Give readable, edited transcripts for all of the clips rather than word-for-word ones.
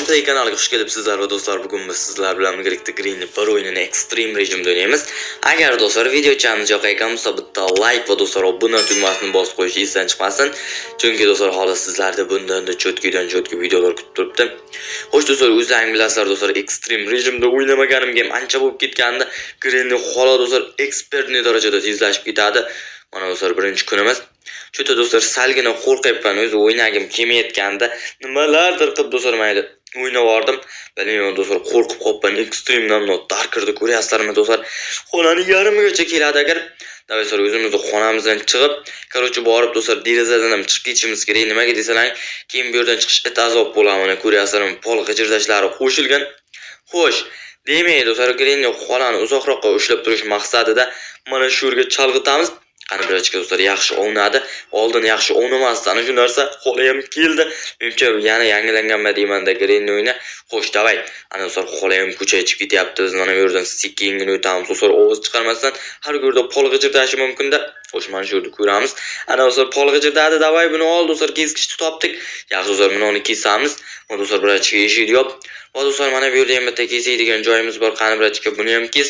Play kanaliga xush kelibsizlar va do'stlar, bugun biz sizlar bilan birgalikda Green bir o'yinini extreme rejimda o'ynaymiz. Agar do'stlar videochamiz yoqayotgan bo'lsa, bitta like va do'stlar obuna tugmasini bosib qo'yish esdan chiqmasin. Chunki do'stlar, hozir sizlarni bundan-da cho'tki videolar kutib turibdi. Xo'sh do'stlar, o'zlaringiz bilasizlar do'stlar, extreme rejimda o'ynamaganimga ancha bo'lib ketgandi. Greenni xola do'stlar ekspertni darajada tezlashib ketadi. Mana do'stlar, birinchi kunimiz. Chunki do'stlar, salgina qo'rqayapman, o'zi o'ynagim kelmayotganda nimalardir qilib do'stlar mayli o'ynavordim. Bilmayman do'stlar, qo'rqib qolibman. Extreme namno darkirda ko'ryapsizlarmi do'stlar? Xonani yarmigacha keladi agar do'stlar o'zimizni xonamizdan chiqib, qarochi borib do'stlar derazadan ham chiqib ketishimiz kerak. Nimaga desalar, keyin bu yerdan chiqish azob bo'ladi. Mana ko'ryapsizlarmi, pol g'ijirdashlari qo'shilgan. Xo'sh, demaydi do'stlar, Greenni xonani uzoqroqqa ushlab turish maqsadida mana shu yerga chalg'itamiz. Qani birachka do'stlar, yaxshi o'ynadi. Oldin yaxshi o'ynamasdi. Ana shu narsa qo'li ham keldi. Menimcha yana yangilanganman deyman-da Greenni o'yini. Xo'sh, davay. Ana do'stlar, qo'li ham ko'chaga chiqib ketyapti. Biz mana bu yerdan sekingini o'tamiz. Do'stlar, ovoz chiqarmasdan har yerda pol g'ijirdashi mumkin-da. Xo'sh, mana shu yerda ko'ramiz. Ana do'stlar, pol g'ijirdadi. Davay, buni ol do'stlar, kesgichni topdik. Yaxshi do'stlar, buni uni kesamiz. Mana do'stlar, birachka eshikni yop. Va do'stlar, mana bu yerda ham bitta kesadigan joyimiz bor. Qani birachka buni ham kes.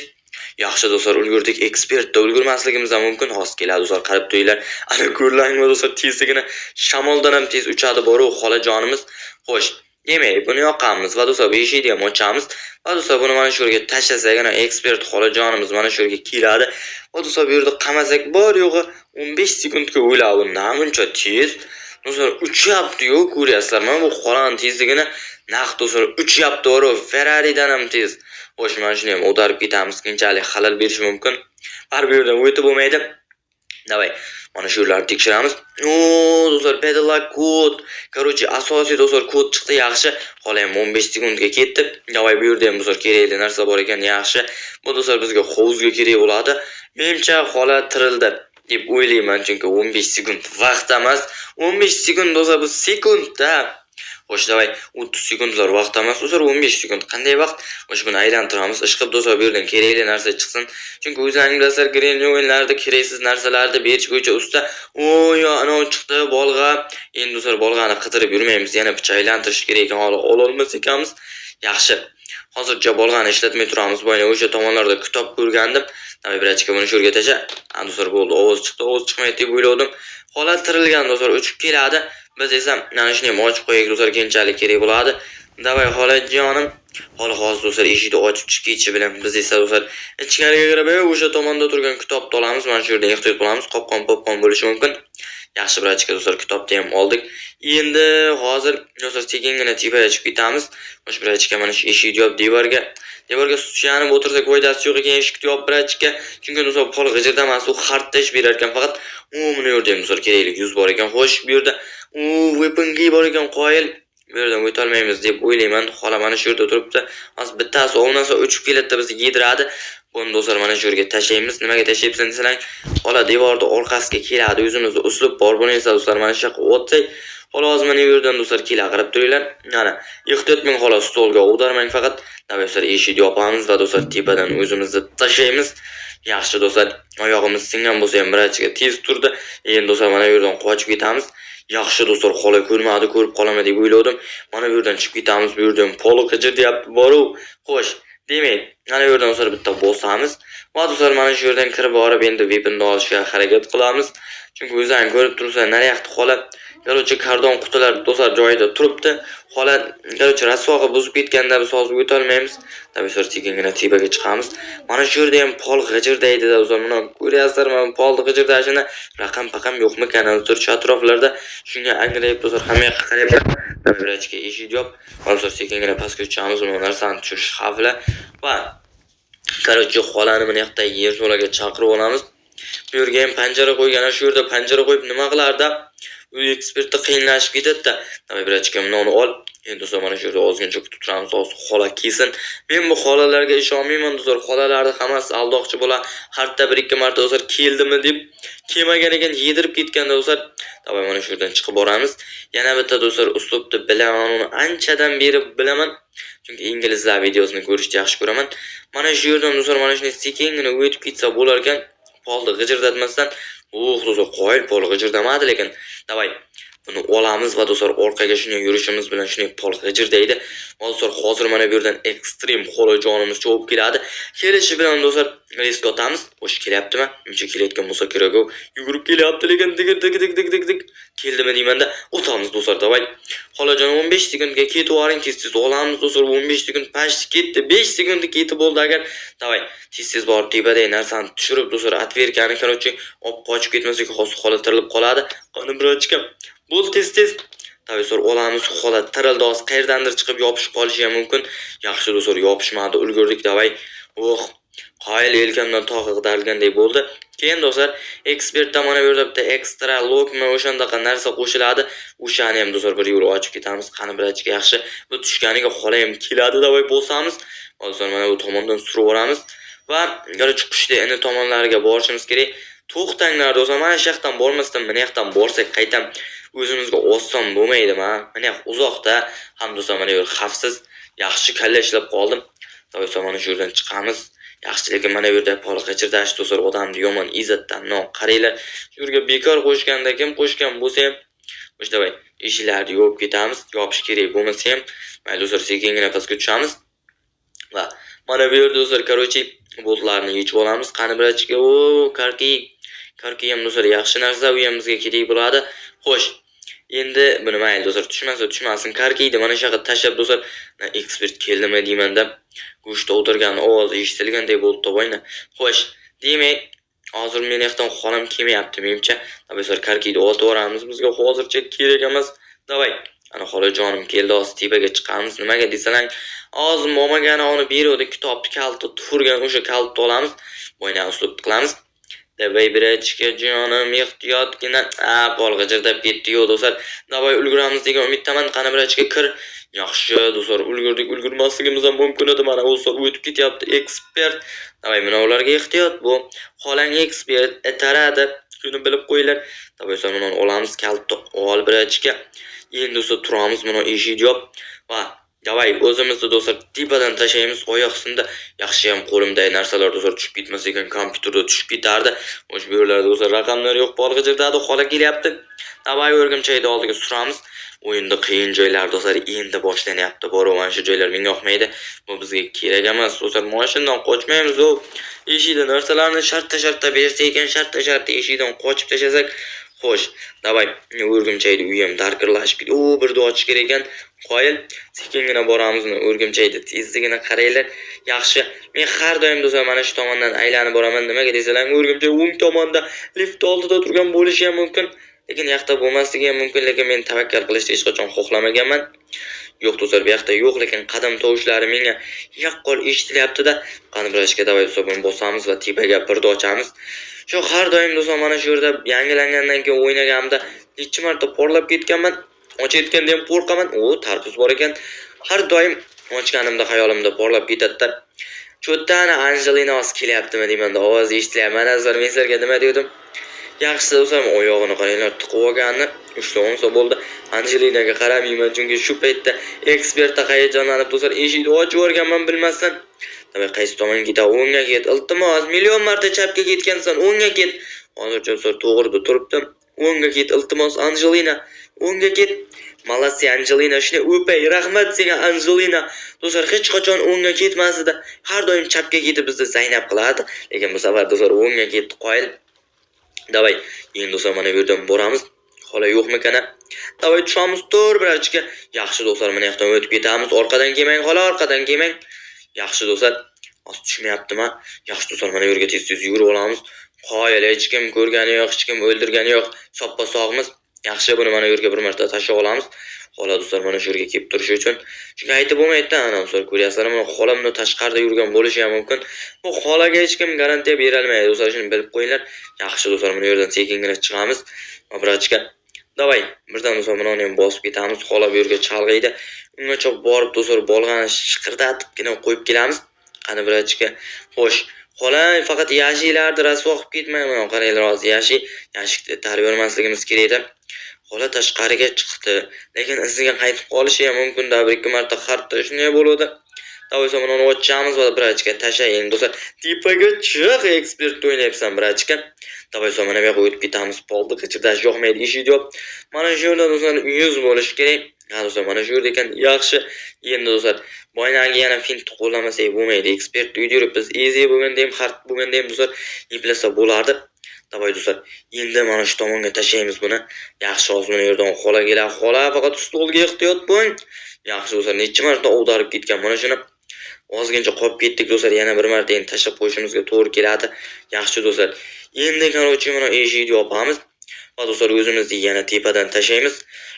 Yaxshi do'stlar, ulgurdik. Ekspertda ulgurmasligimiz ham mumkin. Hozir keladi do'stlar, qarab turinglar. Ana ko'rlangmi do'stlar, tezligini shamoldan ham tez uchadi boru xolajonimiz. Xo'sh, demak, buni yoqamiz va do'stlar, beshikni ham ochamiz. Va do'stlar, buni mana shu yerga tashlasak, ana ekspert xolajonimiz mana shu yerga keladi. Va do'stlar, bu yerda qamasak bor yo'g'i 15 sekundga o'yladi. Namuncha tez. Do'stlar, uchyapti-yu, ko'ryapsizlar. Mana bu xolaning tezligini naq do'stlar uchyapti-ku, Ferrari'dan ham tez. Xo'sh, mana shuni ham o'tarib ketamiz, keyinchalik xalal berishi mumkin. Baribir yerdan o'tib bo'lmaydi. Davay, mana shu yerlarni tekshiramiz. Do'stlar, pedalak kod. Qarochi, asosiy do'stlar kod chiqdi, yaxshi. Xola ham 15 sekundga ketdi. Davay, bu yerda ham do'stlar kerakli narsa bor ekan, yaxshi. Bu do'stlar bizga hovuzga kerak bo'ladi. Menimcha xola tirildi deb o'ylayman, chunki 15 sekund vaqt emas. 15 sekund do'stlar, bu sekundda. Xo'sh, davay, 30 sekundlar vaqt emas, do'stlar, 15 sekund. Qanday vaqt? Xo'sh, buni aylantiramiz. Ishqib do'stlar, bu yerdan kerakli narsa chiqsin. Chunki o'zlaringiz bilasizlar, Green o'yinlarda keraksiz narsalarni berish bo'yicha usta. Yo, ana chiqdi bolg'a. Endi do'stlar, bolg'ani qidirib yurmaymiz. Yana picha aylantirish kerak ekan, hali ololmas ekanmiz. Yaxshi. Hozircha bolg'ani ishlatmay turamiz. Bo'yna o'sha tomonlarda kitob ko'rgandim. Davay, birachka buni shu yerga tasha. Do'stlar, bo'ldi. Ovoz chiqdi, ovoz chiqmaydi deb o'yladim. Holat tirilgan do'stlar, o'chib keladi. Biz esa mana shuni ham ochib qo'yaylik do'stlar, keyinchalik kerak bo'ladi. Davay, xolajonim. Hozir do'stlar, eshikni ochib chiqib ketishi bilan biz esa do'stlar ichkariga kirib o'sha tomonda turgan kitobni olamiz. Mana shu yerda ehtiyot qilamiz, qopqon bo'lishi mumkin. Yaxshi birachka do'stlar, kitobni ham oldik. Endi hozir do'stlar sekingina tepaga chiqib ketamiz. Mana shu birachka mana shu eshikni yop, devorga suyanib o'tirsak foydasi yo'q ekan, eshikni yop birachka. Chunki do'stlar, pol g'ijirdamas, u xartdash berar ekan, faqat buni yerda ham do'stlar kerakli yuz bor ekan. Xo'sh, bu yerda weaponga bor ekan, qoyil. Bu yerdan o'ta olmaymiz deb o'ylayman. Xola mana shu yerda turibdi. Hozir bittasi olmasa o'chib keladi, bizni yediradi. Buni do'stlar mana shu yerga tashlaymiz. Nimaga tashlaymiz desalar, xola devorning orqasiga keladi. O'zimizni uslub bor. Buni esa do'stlar mana shu yoqqa o'tsak, xola hozir mana bu yerdan do'stlar kela qarab turinglar. Mana ehtiyot ming xola, stolga o'darmang faqat. Do'stlar, eshikni yopamiz va do'stlar tepadan o'zimizni tashlaymiz. Yaxshi do'stlar, oyog'imiz singan bo'lsa ham birachga tez turdi. Endi do'stlar mana bu yerdan qochib ketamiz. Yaxshi do'stlar, xola ko'rmadi, ko'rib qolaman deb o'yladim. Mana bu yerdan chiqib ketamiz. Bu yerdan polo qijir deyapti boru. Xo'sh, demak, mana bu yerdan do'stlar bitta bosamiz. Va do'stlar, mana shu yerdan kirib borib endi weaponni olishga harakat qilamiz. Chunki o'zlaring ko'rib turibsizlar, naryoqda xola qarochi kardon qutilar do'stlar joyida turibdi. Xola qarochi rasvoga buzib ketganda biz hozir o'ta olmaymiz. Do'stlar, sekingina tepaga chiqamiz. Mana shu yerda ham pol g'ijirdaydi do'stlar. Mana ko'ryapsizlarmi, pol g'ijirdashini raqam yo'qmi kanalda shu atroflarda. Shunga angrayib do'stlar, hamma yoqqa qarayapman. Birachka eshik yop. Do'stlar, sekingina pastga tushamiz, uni narsani tushish xavfli. Va qarochi xolani mana yoqda yer so'laga chaqirib olamiz. Bu yerga ham panjara qo'ygan, shu yerda panjara qo'yib nima qilardi? U ekspertni qiyinlashib ketadi-da. Birachka uni ol. Endi do'stlar, mana shu yerda ozgincha kutib turamiz, hozir xola kelsin. Men bu xolalarga ishonmayman do'stlar. Xolalarni hammasi aldoqchi bo'ladi. Harta 1-2 marta do'stlar keldimi deb kelmagan ekan, yedirib ketgan do'stlar. Davay, mana shu yerdan chiqib boramiz. Yana bitta do'stlar uslubni bilaman, uni anchadan beri bilaman. Chunki inglizlar videosini ko'rishni yaxshi ko'raman. Mana shu yerdan do'stlar mana shuni sekingina o'tib ketsa bo'lar ekan. Polni g'ijirdatmasdan, do'stlar, qoyil pol g'ijirdamadi lekin. Davay. buni olamiz va do'stlar orqaga shunday yurishimiz bilan shunday polg'ijir deydi. Do'stlar hozir mana bu yerdan ekstrem xolajonimiz cho'p keladi. Kelishi bilan do'stlar risk otamiz. Xo'sh kelyaptimi? Uncha kelayotgan bo'lsa kerak u. Yugurib kelyapti lekin dig keldimi deymanda o'tamiz do'stlar. Davay. Xolajon 15 sekundga ketib oling, tez olamiz do'stlar. 15 sekund pashti ketdi. 5 sekund ketib bo'ldi agar. Davay. Tez borib tepadagi narsani tushirib do'stlar atverkani korоче olib qochib ketmasak hozir xola tirilib qoladi. Qani birochka. Bo'l tez. Do'stlar olamiz xola tirildi, hozir qayerdandir chiqib yopishib qolishi ham mumkin. Yaxshi do'stlar yopishmadi, ulgurdik davay. Qoyil yelkamdan tog'i qidalgandek bo'ldi. Keyin do'stlar ekspertdan mana bu yerda bitta ekstra lokma o'shandaqa narsa qo'shiladi. O'shani ham do'stlar bir yo'l ochib ketamiz. Qani birochka yaxshi. Bu tushganiga xola ham keladi davay bo'lsamiz. Hozir mana bu tomondan surib olamiz. Va yana chiqishda endi tomonlarga borishimiz kerak. To'xtanglar do'stlar, mana shu yoqdan bormasdan mana yoqdan borsak qaytam o'zimizga oson bo'lmaydimi? Mana uzoqda ham do'stlar mana bu xavfsiz yaxshi kalla ishlab qoldim. Do'stlar mana shu yerdan chiqamiz. Yaxshi lekin mana bu yerda polg'ijir dash do'stlar odamni yomon izzatdan no qaranglar. Shu yerga bekor qo'shganda kim qo'shgan bo'lsa ham o'sha davay eshiklarni yopib ketamiz. Yopish kerak bo'lmasa ham mayli do'stlar sekingina pastga tushamiz. Va mana bu yerda do'stlar короче boltlarni yechib olamiz. Qani birochka karki ham do'stlar yaxshi narsa, u ham bizga kerak bo'ladi. Xo'sh. Endi buni mayli do'stlar tushmasin. Karkiydi mana shu yoqqa tashlab do'stlar ekspert keldimi deymanda go'shtda o'tirgan ovoz eshitilgandek bo'ldi to'g'ayna. Xo'sh, demak, hozir men yoqdan xolam kelmayapti menimcha. Do'stlar karkiyni olib boramiz. Bizga hozircha kerak emas. Davay. Ana xolajonim keldi, hozir tepaga chiqamiz. Nimaga desalang, hozir momagani uni beruvdi, kitobni kalti turgan o'sha kaltni olamiz. Bo'yna uslub qilamiz. Davay birochka jonim ehtiyotgina polg'ijir deb ketdi-yu do'stlar. Davay ulguramiz degan umiddaman. Qani birochka kir. Yaxshi do'stlar, ulgurdik, ulgurmasligimiz ham mumkin edi. Mana do'stlar o'tib ketyapti ekspert. Davay mana ularga ehtiyot bu. Xolang ekspert etaradi. Shuni bilib qo'yinglar. Davay mana olamiz kaltni ol birochka. Endi do'stlar turamiz, mana eshik yop va davay o'zimizni do'stlar tepadan tashlaymiz. Oyoq sinda yaxshi ham qo'limdagi narsalar do'stlar tushib ketmas ekan, kompyuterda tushib ketardi. O'sha bu yerlarda do'stlar raqamlar yo'q, polg'ijirda xola kelyapti. Davay o'rgimchakni oldiga suramiz. O'yinda qiyin joylar do'stlar endi boshlanyapti. Bora mana shu joylar menga yoqmaydi. Bu bizga kerak emas. Do'stlar mashinadan qochmaymiz. U eshikdan narsalarni shartta bersa ekan, shartta eshikdan qochib tashlasak xo'sh, davay, o'rgimchakni uyam darkirlashib ketdi. Bir ochish kerak ekan. Qoyil, sekingina boramiz, o'rgimchakni tezligini qaranglar. Yaxshi. Men har doim do'stlar mana shu tomondan aylanib boraman. Nimaga desalar, o'rgimchak o'ng tomonda lift oldida turgan bo'lishi ham mumkin. Lekin yoqda bo'lmasligi ham mumkin, lekin men tavakkal qilishni hech qachon xohlamaganman. Yo'q do'stlar, bu yoqda yo'q, lekin qadam tovushlari menga yaqqol eshitilyapti-da. Qani birochka davay do'stlar buni bosamiz va tepaga birda ochamiz. Shu har doim do'stlar mana shu yerda yangilangandan keyin o'ynaganimda necha marta porlab ketganman. Ochayotganda ham qo'rqaman. Tartib bor ekan. Har doim ochganimda xayolimda porlab ketadi-da. Cho'ttani Angelina os kelyaptimi deymanda ovoz eshitilyapti. Mana nazar men sizlarga nima dedim? Yaxshi do'stlar, oyog'ini qaranglar, tiqib olganini ushlamasa bo'ldi. Angelinaga qaramayman chunki shu paytda ekspertda hayajonlanib do'stlar eshikni ochib o'rganman bilmasdan. Davay qaysi tomonga ketadi? O'ngga ket. Iltimos, million marta chapga ketgansan, o'ngga ket. Hozircha do'stlar to'g'rida turibdim. O'ngga ket, iltimos Angelina. O'ngga ket. Malasi Angelina, shuni o'pay, rahmat senga Angelina. Do'stlar hech qachon o'ngga ketmasdi. Har doim chapga ketib bizni Zaynab qiladi, lekin bu safar do'stlar o'ngga ketdi qoyil. Davay, endi do'stlar mana bu yerdan boramiz. Xola yo'qmi-kana? Davay tushamiz to'r birochka. Yaxshi do'stlar, mana yoqdan o'tib ketamiz. Orqadan kelmang, xola, orqadan kelmang. Yaxshi do'stlar. Hozir tushmayaptimi? Yaxshi do'stlar, mana bu yerga tez yurib olamiz. Qoyil, hech kim ko'rgani yo'q, hech kim o'ldirgani yo'q. Soppa sog'miz. Yaxshi, buni mana bu yerga bir marta tashlab olamiz. Xola do'stlar mana shu yerga kelib turishi uchun. Chunki aytib bo'lmaydi-da, ana do'stlar ko'ryapsizlar, mana xolamni tashqarida yurgan bo'lishi ham mumkin. Bu xolaga hech kim garantiya bera olmaydi. Do'stlar shuni bilib qo'yinglar. Yaxshi do'stlar, mana bu yerdan sekingina chiqamiz. Birochka. Davay, birdan do'stlar mana uni ham bosib ketamiz. Xola bu yerga chalg'iydi. Ungacha borib do'stlar bolg'ani shiqirdatibgina qo'yib kelamiz. Qani birochka. Xo'sh. Xola faqat yashiklarni rasvo qilib ketmang. Mana qaranglar, hozir yashikni tarbiya bermasligimiz kerak edi. Xola tashqariga chiqdi, lekin iziga qaytib qolishi ham mumkin. Bir ikki marta xartda shunday bo'ldi. Davay sonra onu ochamiz va birachka tashlaying do'stlar. Tipaga chiq ekspert o'ynayapsan birachka. Davay sonra mana bu yoqqa o'tib ketamiz. Polda qichirdash yo'qmaydi, eshik yo'q. Mana shu yerda do'stlar 100 bo'lish kerak. Ha do'stlar, mana shu yerda ekan yaxshi. Endi do'stlar, boyagi yana fint qo'llamasak bo'lmaydi. Ekspert uyda yuribmiz. Easy bo'lganda ham, hard bo'lganda ham do'stlar eplasa bo'lardi. Davay do'stlar, endi mana shu tomonga tashlaymiz buni. Yaxshi hozir mana yerdan xola keladi. Xola faqat stolga ehtiyot bo'ling. Yaxshi do'stlar, necha marta o'g'darib ketgan mana shuni. Ozgincha qolib ketdik do'stlar, yana bir marta endi tashlab qo'yishimizga to'g'ri keladi. Yaxshi do'stlar. Endi qarochi mana eshikni yopamiz. Va do'stlar o'zimizni yana tepadan tashlaymiz.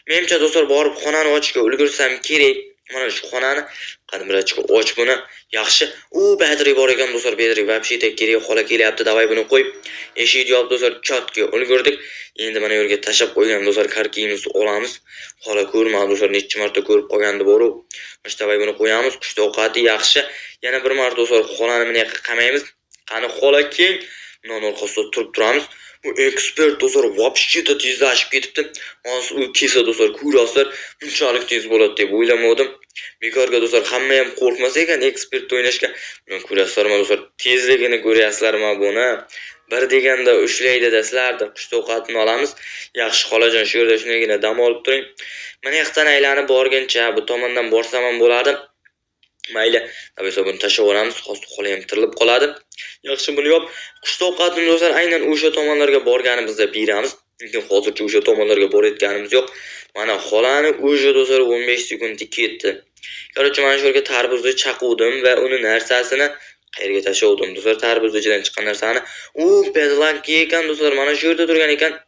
Menimcha do'stlar borib xonani ochishga ulgursam kerak. Mana shu xonani qani birachka och buni. Yaxshi. Battery bor ekan do'stlar, battery вообще kerak. Xola kelyapti. Davay buni qo'yib eshikni yopib do'stlar chotga ulgurdik. Endi mana yerga tashab qo'ygan do'stlar karkiyimizni olamiz. Xola ko'rmadi do'stlar, necha marta ko'rib qolgandi boru. Mana davay buni qo'yamiz. Qushda ovqati yaxshi. Yana bir marta do'stlar xolani mana yoqqa qamaymiz. Qani xola keng. Non orqasida turib turamiz. Bu ekspert do'stlar вообще tezlashib ketibdi. Hozir u kelsa do'stlar ko'rasizlar, bunchalik tez bo'ladi deb o'ylamadim. Bekorga do'stlar hamma ham qo'rqmas ekan ekspert o'ynashga. Buni ko'rasizlarmi do'stlar, tezligini ko'ryapsizlarmi buni? Bir deganda ushlaydi daslardi. Qushda ovqatini olamiz. Yaxshi xolajon, shu yerda shunagina dam olib turing. Mana yoqdan aylanib borgancha bu tomondan borsam ham bo'lardi. Mayli, tabiiyki buni tashlab olamiz. Hozir xola ham tirilib qoladi. Yaxshi buni yop. Qushda ovqatini do'stlar aynan o'sha tomonlarga borganimizda beramiz. Lekin hozircha o'sha tomonlarga borayotganimiz yo'q. Mana xolani o'sha do'stlar 15 sekundda ketdi. Qarochi mana shu yerga tarvuzni chaquvdim va uni narsasini qayerga tashlavdim do'stlar? Tarvuz ichidan chiqqan narsani pedlanki ekan do'stlar, mana shu yerda turgan ekan.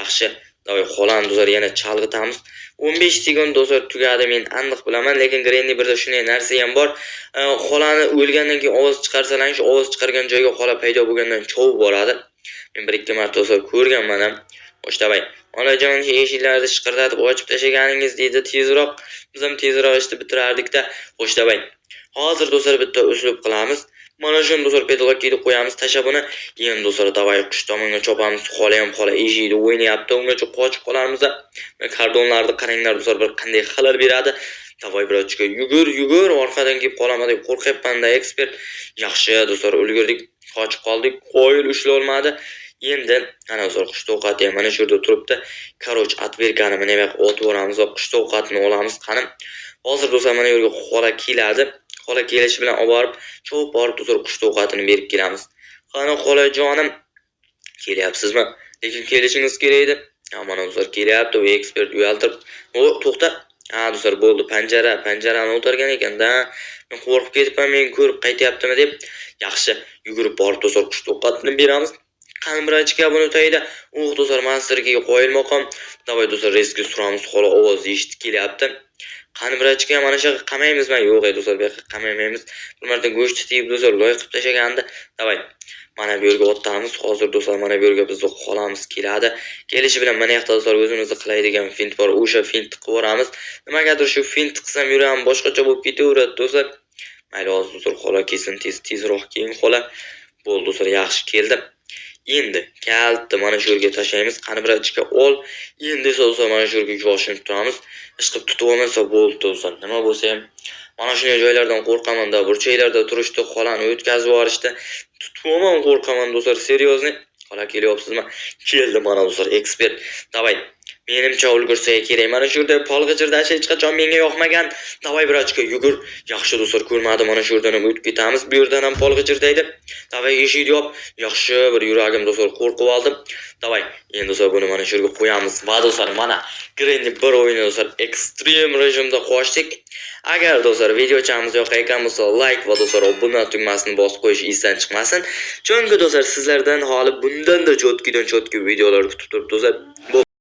Yaxshi. Davay xolani do'stlar yana chalg'itamiz. 15 sekund do'stlar tugadi, men aniq bilaman, lekin Granny birda shunday narsa ham bor. Xolani o'lgandan keyin ovoz chiqarsalang, shu ovoz chiqargan joyga xola paydo bo'lgandan chovib boradi. Men bir ikki marta do'stlar ko'rganman ham. Xo'sh davay. Onajon eshiklarni shiqirlatib ochib tashlaganingiz deydi tezroq. Biz ham tezroq ishni bitirardik-da. Xo'sh davay. Hozir do'stlar bitta uslub qilamiz. Mana shuni do'stlar pedalakka qo'yamiz, tashlab uni. Endi do'stlar davay qush tomonga chopamiz. Xola ham xola eshikni o'ynayapti, ungacha qochib qolamiz. Kardonlarni qaranglar do'stlar, bir qanday xalar beradi. Davay birochka yugur, orqadan kelib qolaman deb qo'rqyapman-da ekspert. Yaxshi do'stlar, ulgurdik, qochib qoldik, qo'yil ushlay olmadi. Endi ana do'stlar qush ovqati ham mana shu yerda turibdi. Qaroch atverkani mana bu otib o'ramiz va qush ovqatini olamiz qanim. Hozir do'stlar mana yerga xola keladi. Xola kelishi bilan olib borib, cho'p borib do'stlar qush ovqatini berib kelamiz. Qani xolajonim, kelyapsizmi? Lekin kelishingiz kerak edi. Mana do'stlar kelyapti, u ekspert uyaltirib. To'xta. Ha do'stlar bo'ldi, panjarani o'targan ekan-da. Men qo'rqib ketibman, men ko'rib qaytyaptimi deb. Yaxshi, yugurib borib do'stlar qush ovqatini beramiz. Qanbirachka buni tayda. Do'stlar monsterga qo'yilmoqam. Davay do'stlar riskga suramiz, xola ovozni eshitib kelyapti. Qanbirachka mana shu qamaymizmi? Yo'q, do'stlar, bu yoqqa qamaymaymiz. Bir marta go'sht tiyib do'stlar loy qilib tashlaganda. Davay. Mana bu yerga o'tamiz. Hozir do'stlar mana bu yerga bizni xolamiz keladi. Kelishi bilan mana yoqda do'stlar o'zimizni qilaydigan fint bor. O'sha fint qilib o'ramiz. Nimagadir shu fint qilsam yuram boshqacha bo'lib ketaveradi do'stlar. Mayli, hozir do'stlar xola kelsin, tezroq keling xola. Bo'ldi do'stlar, yaxshi keldi. Endi kaltni mana shu yerga tashlaymiz. Qani birachka ol. Endi esa do'stlar mana shu yerga yoshini tutamiz. Ish qilib tutib olmasa bo'ldi do'stlar. Nima bo'lsa ham mana shunday joylardan qo'rqaman-da. Burchaklarda turishdi, xolani o'tkazib yuborishdi. Tutib olmam, qo'rqaman do'stlar, seriozni. Xola kelyapsizmi? Keldi mana do'stlar ekspert. Davay. Menimcha ulgursa kerak. Mana shu yerda polg'ichirdash hech qachon menga yoqmagan. Davay birachka yugur. Yaxshi do'stlar, ko'rmadi, mana shu yerdan ham o'tib ketamiz. Bu yerdan ham polg'ichirdaydi. Davay eshikni yop. Yaxshi, bir yuragim do'stlar qo'rqib oldim. Davay, endi do'stlar buni mana shu yerga qo'yamiz. Va do'stlar, mana Granny bir o'yini do'stlar ekstrem rejimda qo'shdik. Agar do'stlar videochamiz yoqayotgan bo'lsa, like va do'stlar obuna tugmasini bosib qo'yish esdan chiqmasin. Chunki do'stlar sizlardan hali bundan da cho'tkidan cho'tki videolar kutib turibdi do'stlar. Bo'ldi.